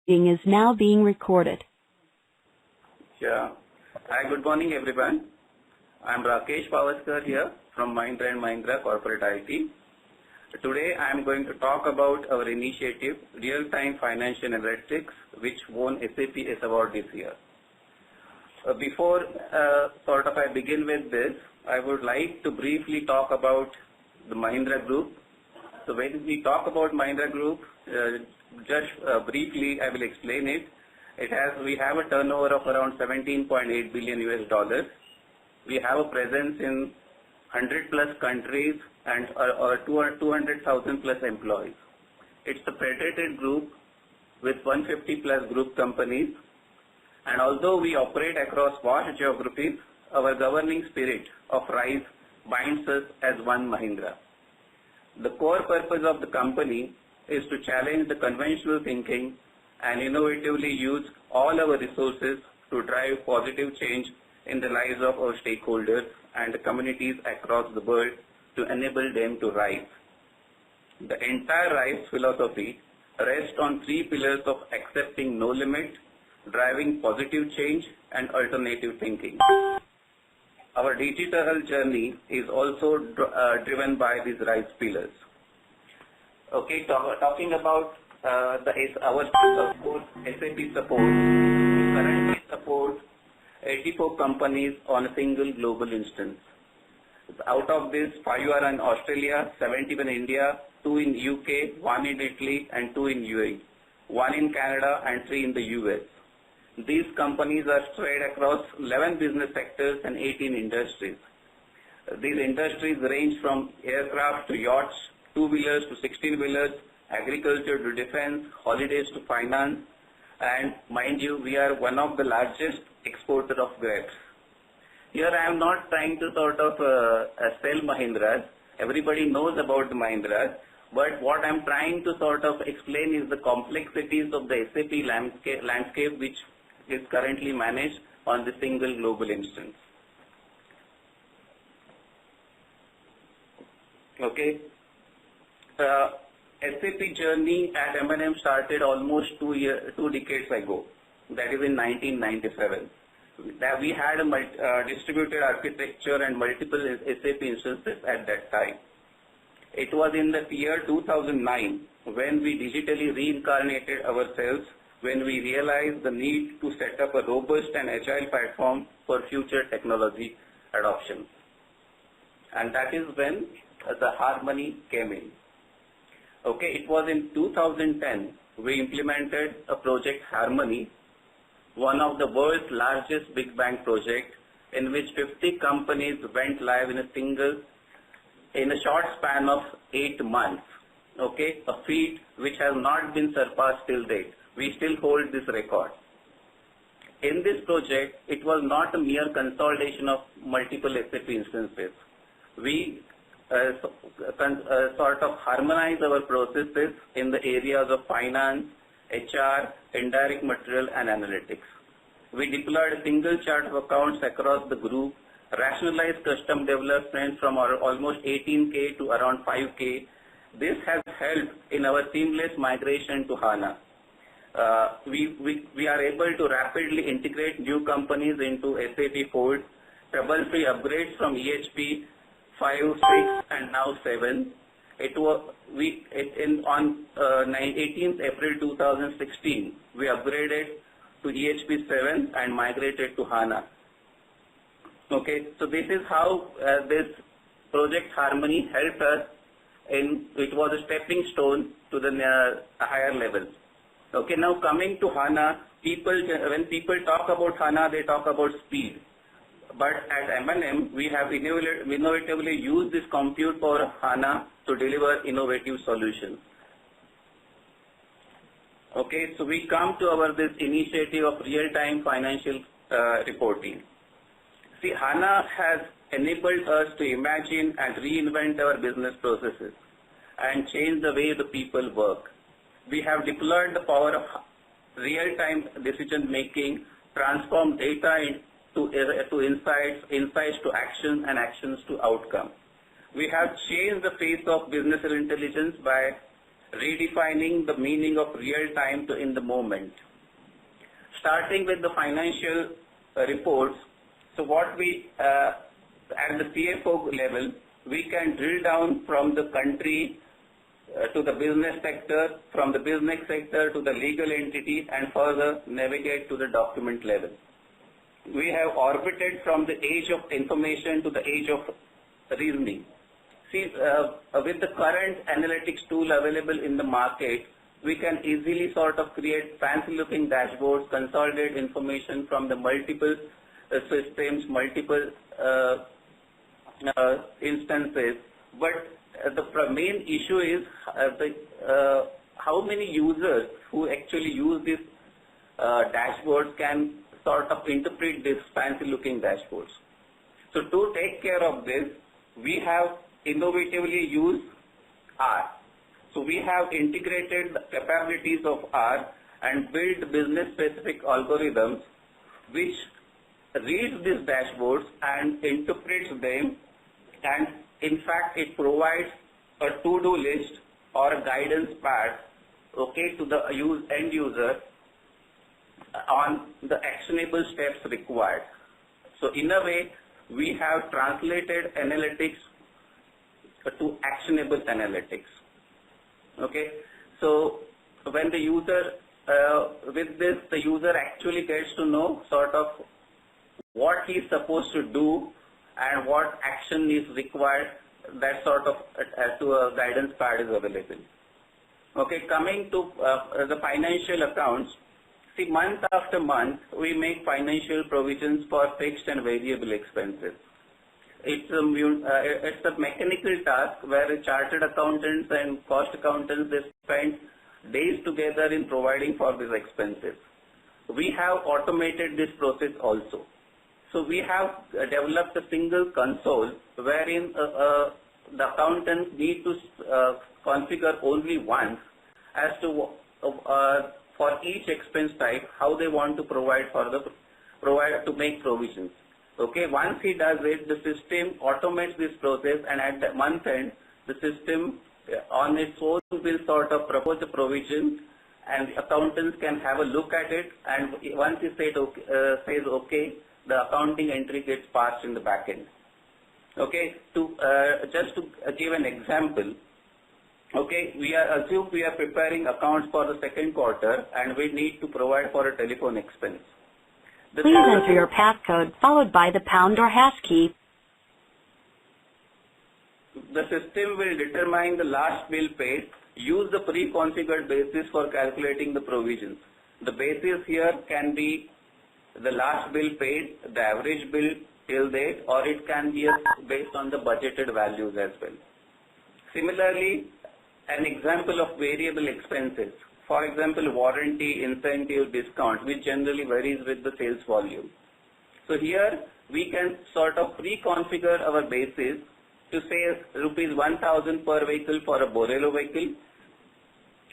Meeting is now being recorded. Yeah. Hi, good morning everyone. I'm Rakesh Pavaskar here from Mahindra and Mahindra Corporate IT. Today I am going to talk about our initiative, Real-Time Financial Analytics, which won SAP S Award this year. Before I begin with this, I would like to briefly talk about the Mahindra Group. So when we talk about Mahindra Group, briefly I will explain it. We have a turnover of around $17.8 billion US. We have a presence in 100 plus countries and 200,000 plus employees. It's a federated group with 150 plus group companies, and although we operate across vast geographies, our governing spirit of RISE binds us as one Mahindra. The core purpose of the company is to challenge the conventional thinking and innovatively use all our resources to drive positive change in the lives of our stakeholders and the communities across the world to enable them to rise. The entire RISE philosophy rests on three pillars of accepting no limit, driving positive change, and alternative thinking. Our digital journey is also driven by these RISE pillars. Okay, talking about our SAP support, we currently support 84 companies on a single global instance. Out of this, 5 are in Australia, 71 in India, 2 in UK, 1 in Italy, and 2 in UAE, 1 in Canada, and 3 in the US. These companies are spread across 11 business sectors and 18 industries. These industries range from aircraft to yachts, two-wheelers to 16-wheelers, agriculture to defense, holidays to finance, and mind you, we are one of the largest exporters of grapes. Here I am not trying to sell Mahindras. Everybody knows about the Mahindras, but what I am trying to explain is the complexities of the SAP landscape which is currently managed on the single global instance. Okay. SAP journey at M&M started almost 2 decades ago, that is in 1997. We had a distributed architecture and multiple SAP instances at that time. It was in the year 2009 when we digitally reincarnated ourselves, when we realized the need to set up a robust and agile platform for future technology adoption. And that is when the Harmony came in. Okay, it was in 2010 we implemented a project Harmony, one of the world's largest big bang project, in which 50 companies went live in a short span of 8 months. Okay, a feat which has not been surpassed till date. We still hold this record. In this project, it was not a mere consolidation of multiple SAP instances. We harmonize our processes in the areas of finance, HR, indirect material, and analytics. We deployed a single chart of accounts across the group, rationalized custom development from almost 18K to around 5K. This has helped in our seamless migration to HANA. We are able to rapidly integrate new companies into SAP fold, trouble-free upgrades from EHP 5, 6, and now 7. On 18th April 2016, we upgraded to EHP 7 and migrated to HANA. Okay, so this is how this project Harmony helped us. It was a stepping stone to the higher level. Okay, now coming to HANA, when people talk about HANA, they talk about speed. But at M&M, we have innovatively used this compute power of HANA to deliver innovative solutions. Okay, so we come to this initiative of real-time financial reporting. See, HANA has enabled us to imagine and reinvent our business processes and change the way the people work. We have deployed the power of real-time decision-making, transformed data to insights to action, and actions to outcome. We have changed the face of business intelligence by redefining the meaning of real time to in the moment. Starting with the financial reports, so what we, at the CFO level, we can drill down from the country to the business sector, from the business sector to the legal entity, and further navigate to the document level. We have orbited from the age of information to the age of reasoning. See, with the current analytics tool available in the market, we can easily sort of create fancy-looking dashboards, consolidate information from the multiple systems, multiple instances. But the main issue is how many users who actually use these dashboards can sort of interpret these fancy-looking dashboards. So to take care of this, we have innovatively used R. So we have integrated the capabilities of R and built business-specific algorithms which reads these dashboards and interprets them, and in fact it provides a to-do list or a guidance pad, okay, to the end user on the actionable steps required. So in a way, we have translated analytics to actionable analytics. Okay, so when the user, with this, the user actually gets to know sort of what he's supposed to do and what action is required. That sort of to a guidance pad is available. Okay, coming to the financial accounts. See, month after month, we make financial provisions for fixed and variable expenses. It's a mechanical task where chartered accountants and cost accountants, they spend days together in providing for these expenses. We have automated this process also. So we have developed a single console wherein the accountants need to configure only once as to for each expense type how they want to provide to make provisions. Okay, once he does it, the system automates this process, and at the month end, the system on its own will sort of propose a provision, and the accountants can have a look at it, and once he says okay, the accounting entry gets passed in the back end. Okay, just to give an example, okay, we are preparing accounts for the second quarter, and we need to provide for a telephone expense. Please enter your passcode followed by the pound or hash key. The system will determine the last bill paid, use the pre-configured basis for calculating the provisions. The basis here can be the last bill paid, the average bill till date, or it can be based on the budgeted values as well. Similarly, an example of variable expenses. For example, warranty, incentive, discount, which generally varies with the sales volume. So here we can sort of pre-configure our basis to say rupees 1,000 per vehicle for a Bolero vehicle,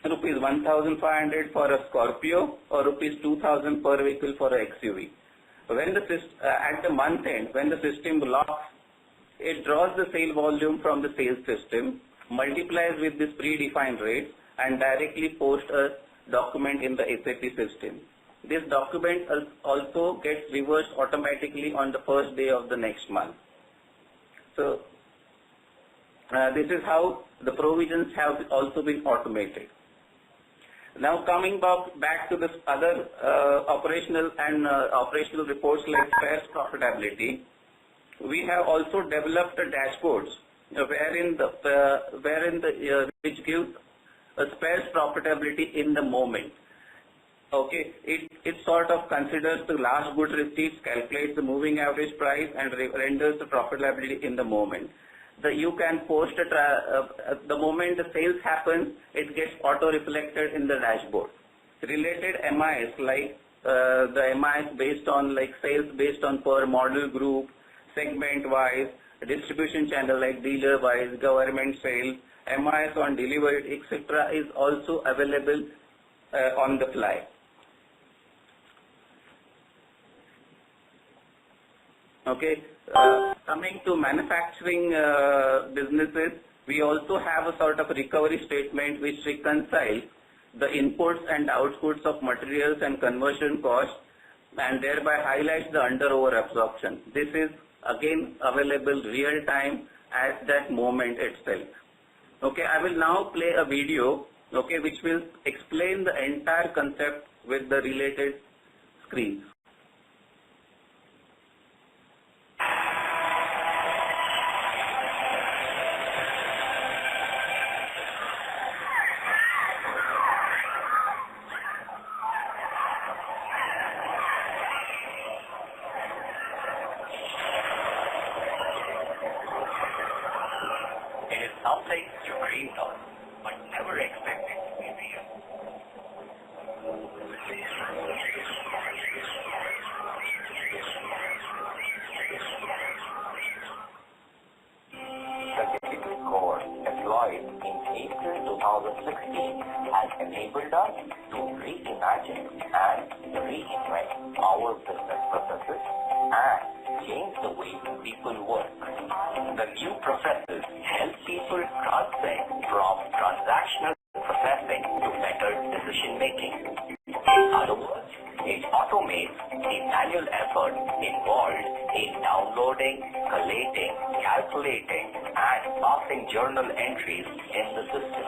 rupees 1,500 for a Scorpio, or rupees 2,000 per vehicle for a XUV. When at the month end, when the system locks, it draws the sale volume from the sales system, multiplies with this predefined rate, and directly post a document in the SAP system. This document also gets reversed automatically on the first day of the next month. So this is how the provisions have also been automated. Now coming back to this other operational reports like spares profitability, we have also developed a dashboards which gives a spares profitability in the moment. Okay, it sort of considers the last good receipts, calculates the moving average price, and renders the profitability in the moment. You can post the moment the sales happens, it gets auto-reflected in the dashboard. Related MIS like the MIS based on like sales based on per model group, segment-wise, distribution channel like dealer-wise, government sales, MIS on delivery, etc. is also available on the fly. Okay, coming to manufacturing businesses, We also have a sort of recovery statement which reconciles the inputs and outputs of materials and conversion costs and thereby highlights the under-over absorption. This is again available real time at that moment itself. Okay, I will now play a video, okay, which will explain the entire concept with the related screens. It is something you dreamed of, but never expected to be real. The digital core deployed in April 2016 has enabled us to reimagine and reinvent our business processes and change the way people work. The new processes help people transcend from transactional processing to better decision making. In other words, it automates the manual effort involved in downloading, collating, calculating, and passing journal entries in the system.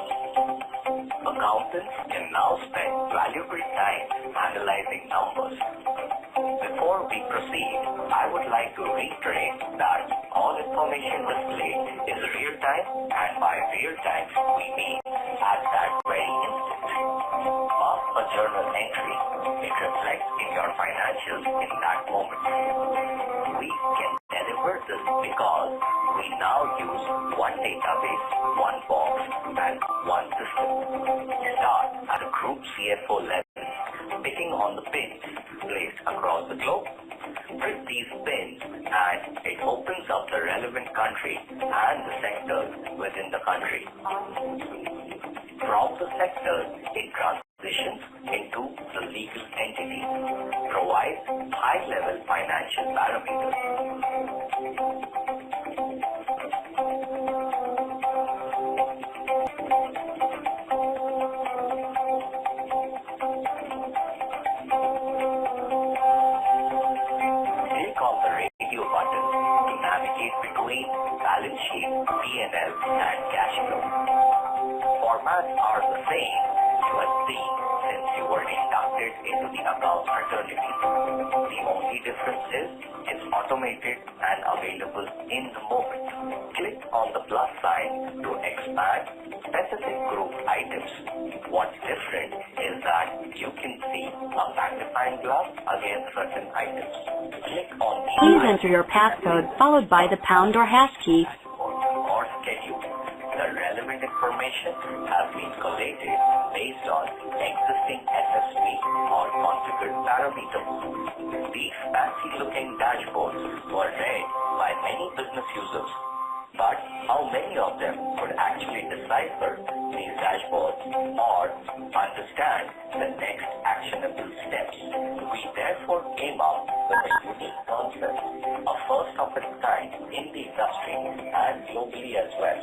Accountants can now spend valuable time analyzing numbers. Before we proceed, I would like to reiterate that all information displayed is real time, and by real time we mean at that very instant. Pass a journal entry, it reflects in your financials in that moment. We can deliver this because we now use one database, one box, and one system. Start at a group CFO level, picking on the pins placed across the globe. Press these pins and it opens up the relevant country and the sectors within the country. From the sectors, it transitions into the legal entity, provides high-level financial parameters. Between balance sheet, P&L, and cash flow. Formats are the same, you have seen, since you were inducted into the account fraternity. The only difference is it's automated and available in the moment. Click on the plus sign to expand specific group items. What's different is that you can see a magnifying glass against certain items. Click on the Please enter your passcode followed by the pound or hash key. or schedule. The relevant information has been collated based on existing SSP or configured parameters. These fancy-looking dashboards were read by many business users, but how many of them could actually decipher these dashboards or understand the next actionable steps? We therefore came up with a unique concept, a first of its kind in the industry and globally as well.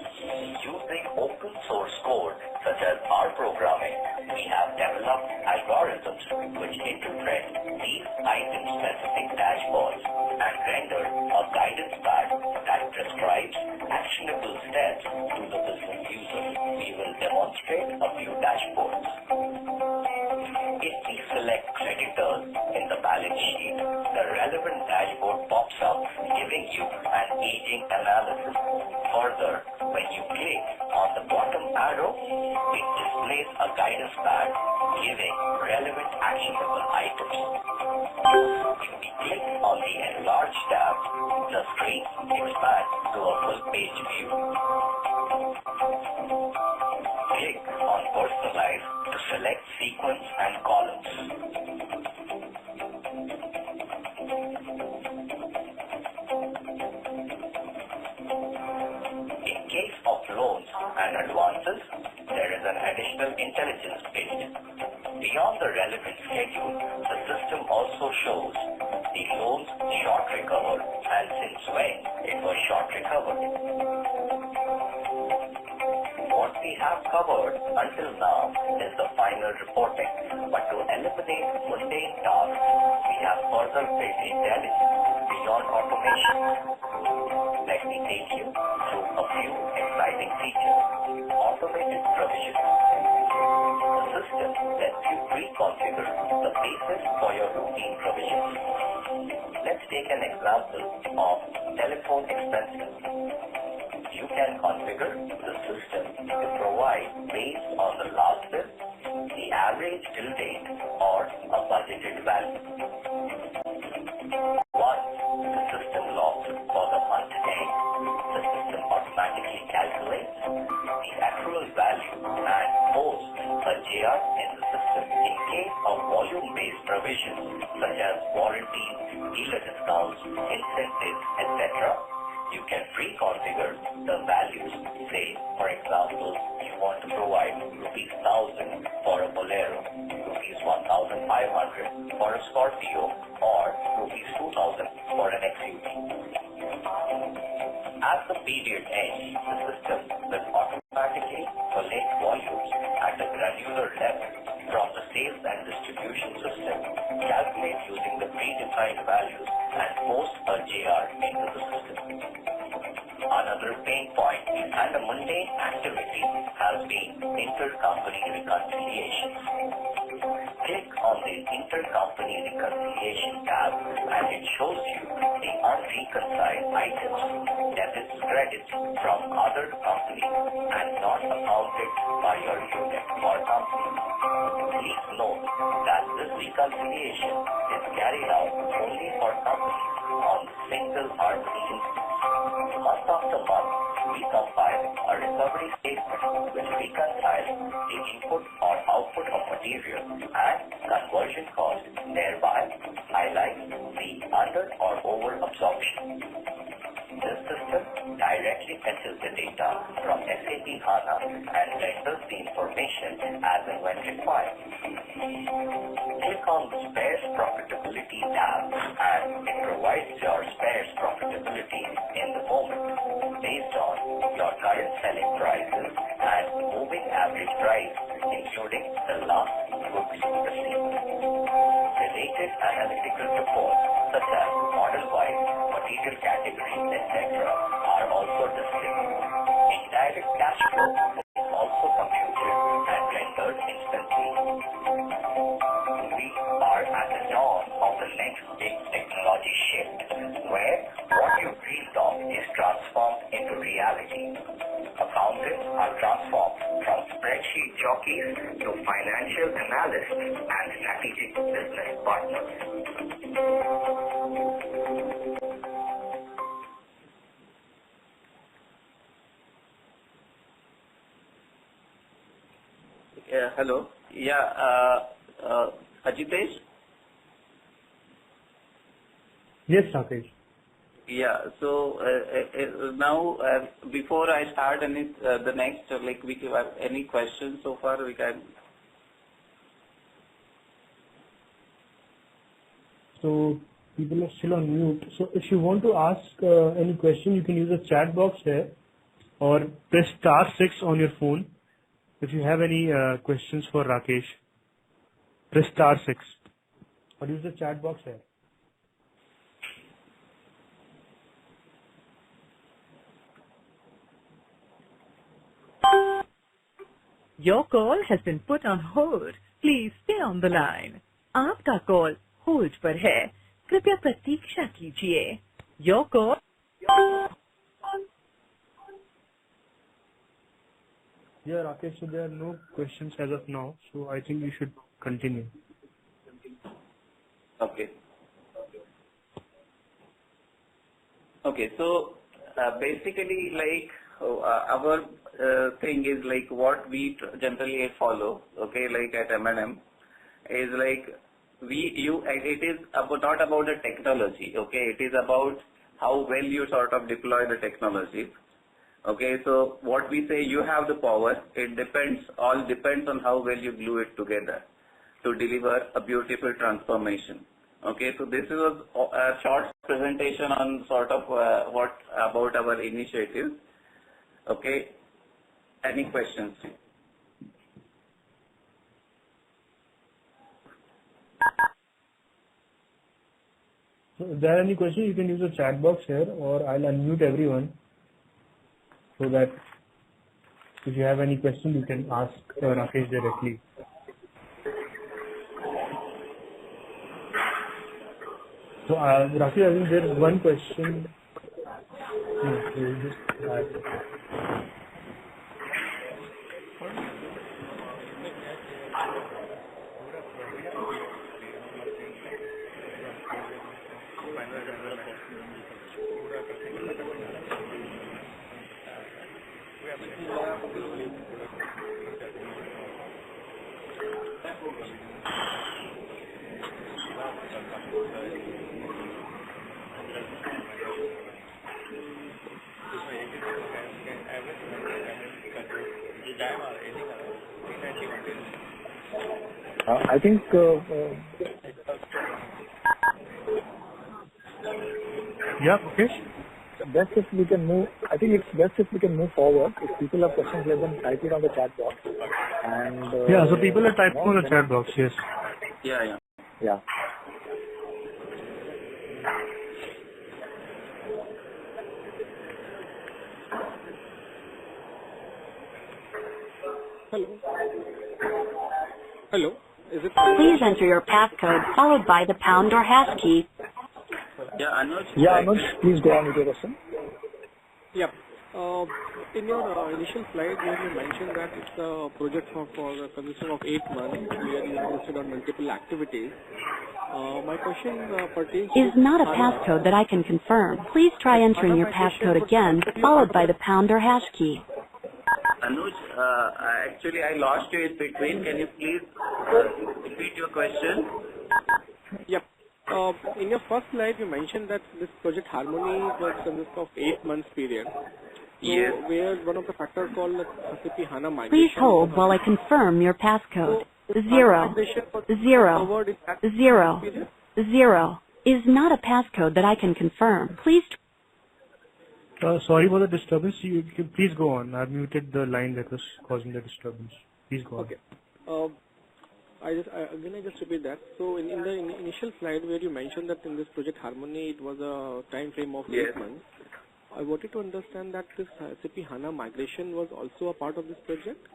Using open source code such as R programming, we have developed algorithms which interpret these item-specific dashboards and render a guidance pad that prescribes actionable steps to the business user. We will demonstrate a few dashboards. If we select creditors in the balance sheet, the relevant dashboard pops up, giving you an aging analysis. Further, when you click on the bottom arrow, it displays a guidance pad giving relevant actionable items. If we click on the Enlarge tab, the screen expands to a full page view. Click on Personalize to select sequence and columns. In case of loans and advances, there is an additional intelligence built. Beyond the relevant schedule, the system also shows the loans short recovered and since when it was short recovered. have covered until now is the final reporting, but to eliminate mundane tasks, we have further built intelligence beyond automation. Let me take you through a few exciting features. Automated provision. The system lets you pre-configure the basis for your routine provisions. Let's take an example of telephone expenses. You can configure the system to provide based on the last bill, the average bill date, or a budgeted value. Once the system logs for the month end, the system automatically calculates the actual value and posts a JR in the system in case of volume-based provisions such as warranties, dealer discounts, incentives, etc. You can pre-configure the values. Say, for example, you want to provide rupees 1,000 for a Bolero, rupees 1,500 for a Scorpio, or rupees 2,000 for an XUV. At the period end, the system will automatically collect volumes at a granular level from the sales and distribution system, calculate using the predefined values, and post a JR into the system. Another pain point and a mundane activity has been intercompany reconciliation. Click on the Intercompany Reconciliation tab and it shows you the unreconciled items, debits, credits from other companies and not accounted by your unit or company. Please note that this reconciliation is carried out only for companies on single hardware instance. Month after month, we compile a recovery statement which reconciles the input or output of material and conversion cost, thereby highlights the under or over absorption. This system directly fetches the data from SAP HANA and renders the information as and when required. Click on the Spares Profitability tab and it provides your spares profitability in the moment based on your current selling prices and moving average price, including the last goods received. Related analytical reports such as model-wise, material categories, etc. are also displayed. Indirect cash flow is also computed and rendered instantly. We are at the dawn of the next big technology shift, where what you dreamed of is transformed into reality. Accountants are transformed from spreadsheet jockeys to financial analysts and strategic business partners. Hello. Ajitesh? Yes, Rakesh. Yeah. So now, before I start the next, like we have any questions so far, we can. So people are still on mute. So if you want to ask any question, you can use the chat box here or press *6 on your phone. If you have any questions for Rakesh, press *6 or use the chat box here. Your call has been put on hold. Please stay on the line. आपका call hold पर है. कृपया प्रतीक्षा कीजिए. Your call. Yeah, Rakesh, so there are no questions as of now, so I think we should continue. Okay. Okay. So basically, like our thing is like what we generally follow. Okay, like at M&M is like it is about, not about the technology. Okay, it is about how well you sort of deploy the technology. Okay, so what we say, you have the power. It all depends on how well you glue it together to deliver a beautiful transformation. Okay, so this is a short presentation on sort of what about our initiative. Okay, Any questions? So if there are any questions, you can use the chat box here, or I'll unmute everyone so that if you have any questions, you can ask Rakesh directly. So Rakesh, I think there's one question. So we'll just I think yeah, Rakesh. Best if we can move. I think it's best if we can move forward. If people have questions, let them type it on the chat box. And yeah, so people are typing on the chat box. Yes. Yeah. Yeah. Hello. Is it? Please enter your passcode followed by the pound or hash key. Yeah, Anuj. Yeah, Anuj, please go on with your question. Yeah. In your initial slide, where you mentioned that it's a project consisting of 8 months, where you listed on multiple activities. My question pertains Is to not a HANA. passcode that I can confirm. Please try entering your passcode again, followed by the pound or hash key. Anuj, actually I lost you in between. Can you please repeat your question? Yep. In your first slide, you mentioned that this project Harmony was consist of 8 months period. So Yes. where one of the factors called SAP HANA migration. Please hold while I confirm your passcode. 0, 0, 0, 0 is not a passcode that I can confirm. Please. Sorry for the disturbance. You can please go on. I've muted the line that was causing the disturbance. Please go on. Okay. I just repeat that. So in the initial slide where you mentioned that in this project Harmony it was a time frame of Yes. 8 months, I wanted to understand that this SAP HANA migration was also a part of this project?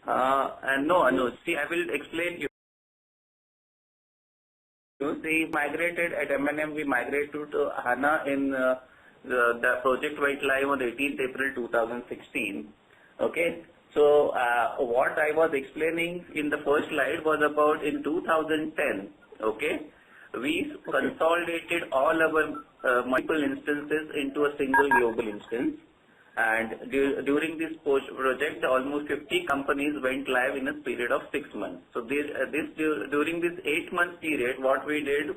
No, Anuj. See, I will explain you. See, migrated at M&M, we migrated to HANA in the project went live on 18th April 2016. Okay. So what I was explaining in the first slide was about in 2010. Okay. We consolidated all our multiple instances into a single global instance. And during this project, almost 50 companies went live in a period of 6 months. So during this 8 month period, what we did,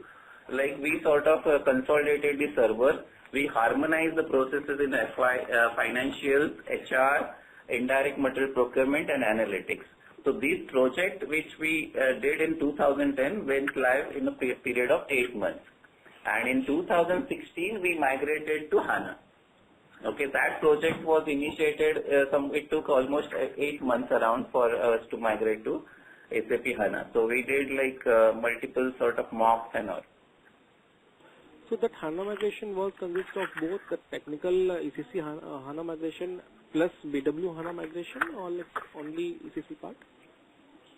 like we sort of consolidated the server, we harmonized the processes in financials, HR, indirect material procurement, and analytics. So this project, which we did in 2010, went live in a period of 8 months. And in 2016, we migrated to HANA. Okay, that project was initiated, it took almost 8 months around for us to migrate to SAP HANA. So we did like multiple sort of mocks and all. So that HANA migration was consist of both the technical ECC HANA migration plus BW HANA migration, or like only ECC part?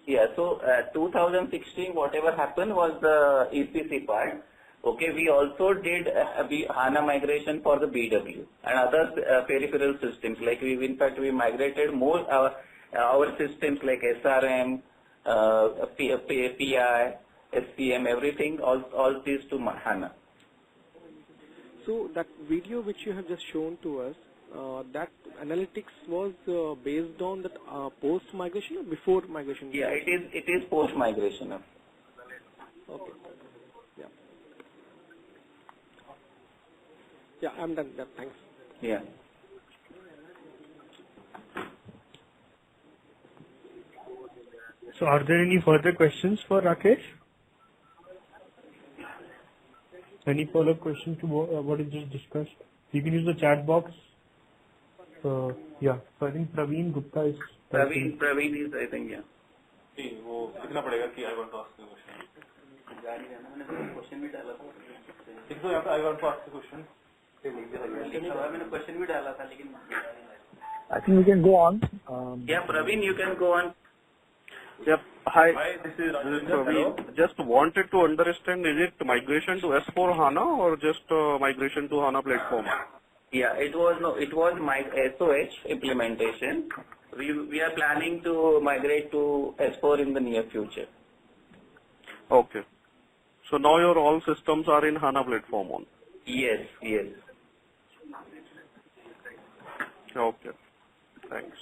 Yeah, so 2016, whatever happened was the ECC part. Okay, we also did HANA migration for the BW and other peripheral systems. Like in fact, we migrated more our systems like SRM, PI, SCM, everything, all these to HANA. So that video which you have just shown to us, that analytics was based on that post migration or before migration? Yeah, it is post migration. Okay. Yeah. Yeah, I'm done. Yeah, thanks. Yeah. So are there any further questions for Rakesh? Any follow-up questions to what is just discussed? You can use the chat box Yeah. So I think Praveen Gupta is. Praveen is, I think, yeah. वो लिखना पड़ेगा कि I want to ask you a question. लिख दो यहाँ पे I want to ask you a question. मैंने question भी डाला था लेकिन I think we can go on. Yeah, Praveen, you can go on. Yep. Hi. Hi, this is Praveen. Just wanted to understand, is it migration to S4 HANA or just migration to HANA platform? Yeah, it was my SOH implementation. We are planning to migrate to S4 in the near future. Okay. So now your all systems are in HANA platform on? Yes. Okay. Thanks.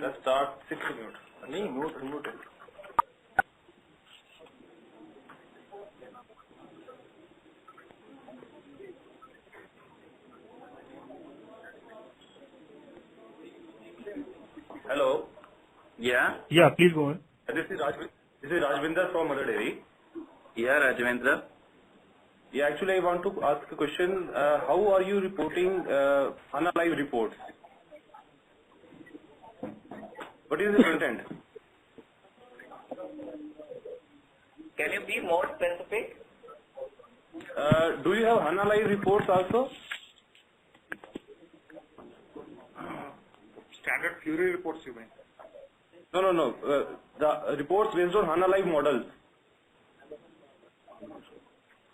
Let's start 6 minutes. नहीं note. Hello. Yeah. Yeah, please go on. This is Rajvinder from Mother Dairy. Yeah, Rajvendra. Yeah, actually I want to ask a question. How are you reporting HANA Live reports? What is the content? Can you be more specific? Do you have HANA Live reports also? Standard Fury reports, you mean? No. The reports based on HANA Live models.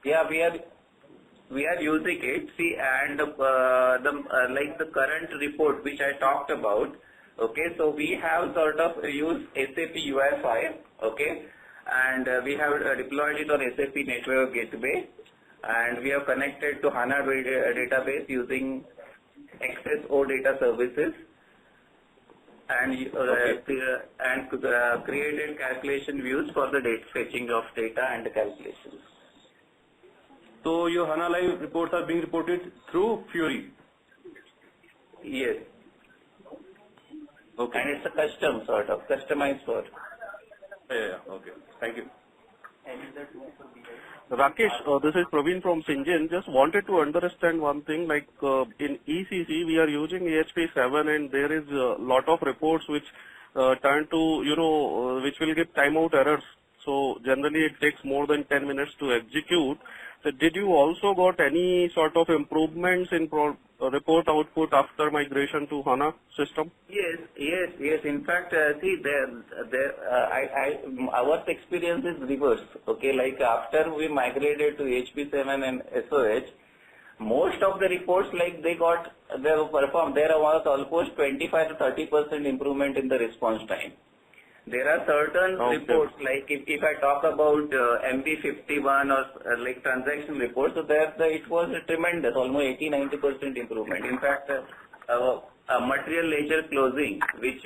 Yeah, we are using it. See, and like the current report which I talked about. Okay, so we have sort of used SAP UI5. Okay, and we have deployed it on SAP Network Gateway, and we have connected to HANA database using XSO data services. And created calculation views for the fetching of data and calculations. So your HANA Live reports are being reported through Fury? Yes. Okay. And it's a customized for. Yeah. Okay. Thank you. Rakesh, this is Praveen from Syngene. Just wanted to understand one thing, like in ECC we are using EHP 7 and there is a lot of reports which turn to, which will give timeout errors. So generally it takes more than 10 minutes to execute. So did you also got any sort of improvements in report output after migration to HANA system? Yes. In fact, see, our experience is reverse. Okay, like after we migrated to HP7 and SOH, most of the reports, like they performed, there was almost 25 to 30% improvement in the response time. There are certain reports, like if I talk about MB51 or like transaction reports, so there it was tremendous, almost 80-90% improvement. In fact, material ledger closing, which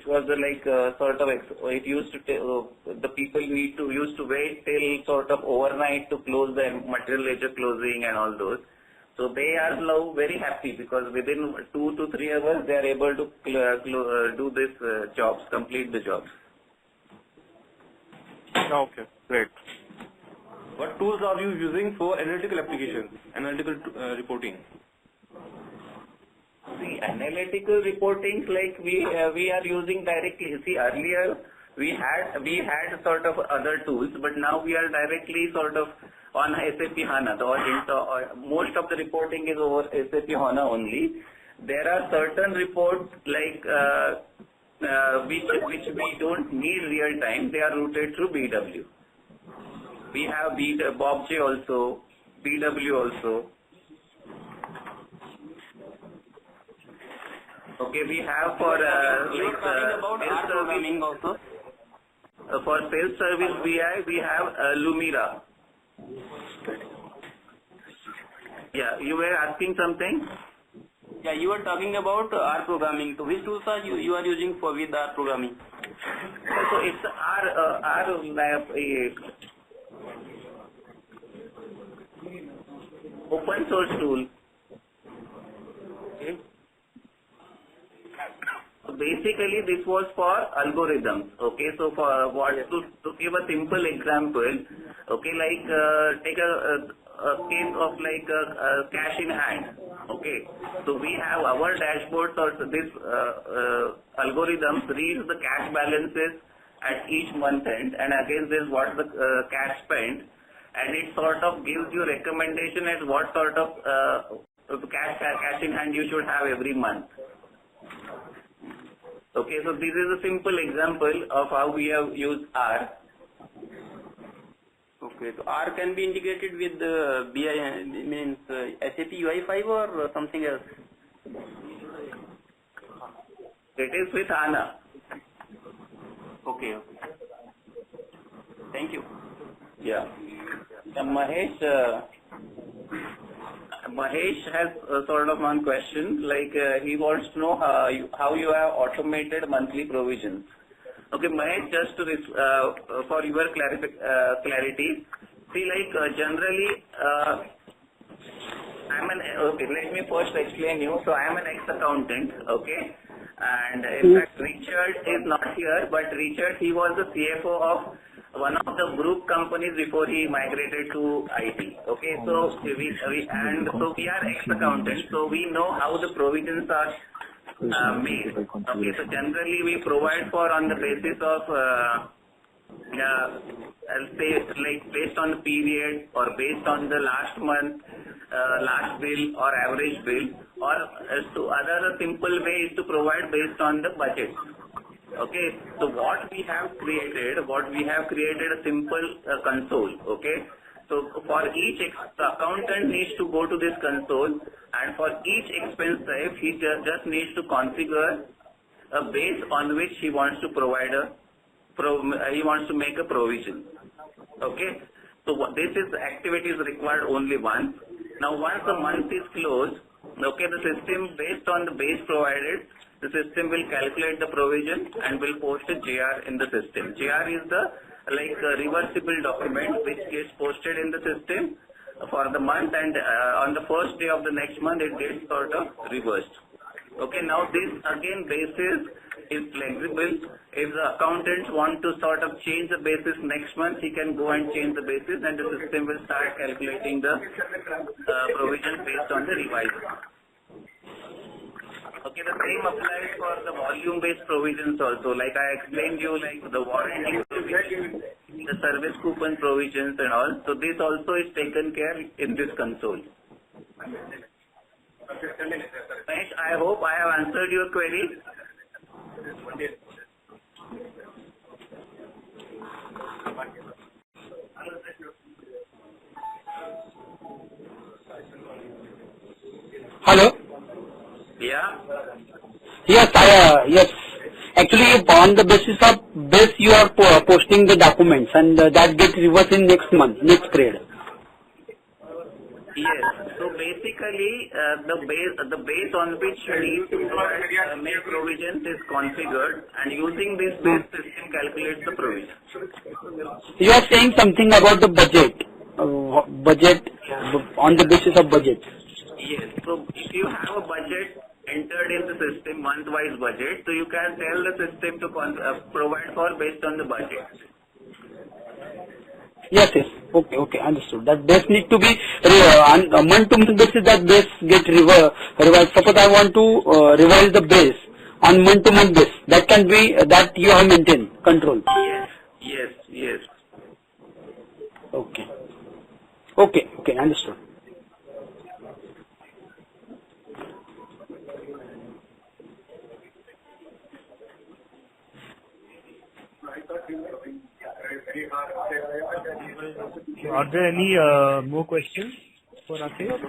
was like sort of it used to the people used to wait till sort of overnight to close the material ledger closing and all those. So they are now very happy because within 2 to 3 hours they are able to do this jobs, complete the jobs. Okay, great. What tools are you using for analytical applications, analytical reporting? See, analytical reporting, like we are using directly. See, earlier we had sort of other tools, but now we are directly sort of on SAP HANA. Most of the reporting is over SAP HANA only. There are certain reports like which we don't need real time. They are routed through BW. We have BobJ also, BW also. Okay, we have for sales service also. For sales service BI, we have Lumira. Yeah, you were asking something? Yeah, you were talking about R programming. So which tools are you are using for with R programming? So it's R open source tool. Okay. So basically, this was for algorithms. Okay, so for to give a simple example, Okay, like take a case of like cash in hand. Okay, so we have our dashboards or this algorithms reads the cash balances at each month end, and against this what the cash spent, and it sort of gives you recommendation as what sort of cash in hand you should have every month. Okay, so this is a simple example of how we have used R. Okay, so R can be integrated with BI, means SAP UI5 or something else? It is with HANA. Okay. Thank you. Yeah. Mahesh has sort of one question, like he wants to know how you have automated monthly provisions. Okay, Mahesh, just to for your clarity, see, like generally, okay, let me first explain you. So I am an ex-accountant, okay, and in fact Richard is not here, but Richard, he was the CFO of one of the group companies before he migrated to IT. Okay, so we are ex-accountants, so we know how the provisions are made. Okay, so generally we provide for on the basis of I'll say like based on the period or based on the last month, last bill or average bill, or to other simple way is to provide based on the budget. Okay, so what we have created a simple console. Okay, so for each accountant needs to go to this console, and for each expense type he just needs to configure a base on which he wants to provide he wants to make a provision. Okay, so this is activity is required only once. Now once the month is closed, okay, the system based on the base provided, the system will calculate the provision and will post a JR in the system. JR is the like reversible document which gets posted in the system for the month, and on the first day of the next month it gets sort of reversed. Okay, now this again basis is flexible. If the accountants want to sort of change the basis next month, he can go and change the basis, and the system will start calculating the provision based on the revised one. Okay, the same applies for the volume-based provisions also. Like I explained you, like the warranty provision, the service coupon provisions and all. So this also is taken care in this console. Mahesh, I hope I have answered your query. Hello? Yeah? Yes, yes. Actually, on the basis of this, you are posting the documents, and that gets reversed in next month, next period. Yes. So basically, the base on which you need to make provisions is configured, and using this base system calculates the provision. You are saying something about the budget, budget on the basis of budget. Yes. So if you have a budget entered in the system, month-wise budget, so you can tell the system to provide for based on the budget. Yes, yes. Okay, understood. That base need to be on a month-to-month basis. That base get revised. Suppose I want to revise the base on month-to-month basis. That can be that you have maintained control. Yes. Okay, understood. Are there any more questions for Rakesh?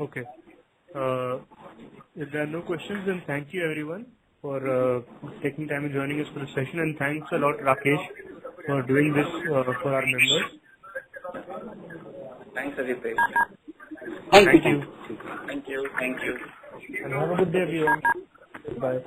Okay. If there are no questions, then thank you everyone for taking time and joining us for the session, and thanks a lot Rakesh for doing this for our members. Thanks, Aditya. Thank you. Thank you. And have a good day, everyone. Bye.